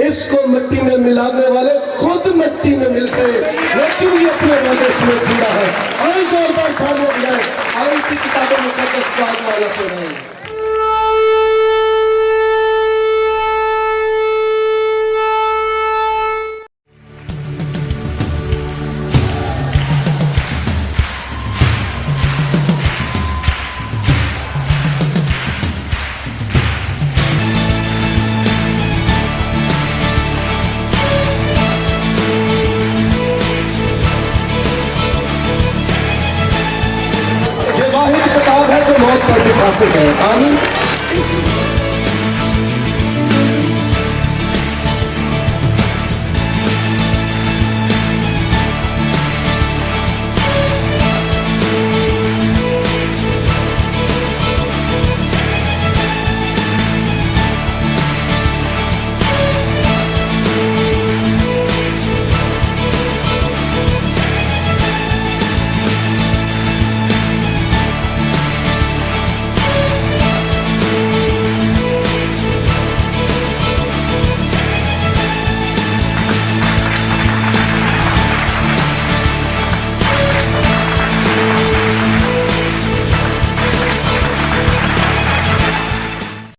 इसको मिट्टी में मिलाने वाले खुद मिट्टी में मिलते, लेकिन ये अपने वादे से जुड़ा है। और जोरदार तालियां बजाएं और इसी किताबों मुकद्दस का माला पे रहें। वाहिद किताब है जो मौत पर भी खातिर है। आमीन।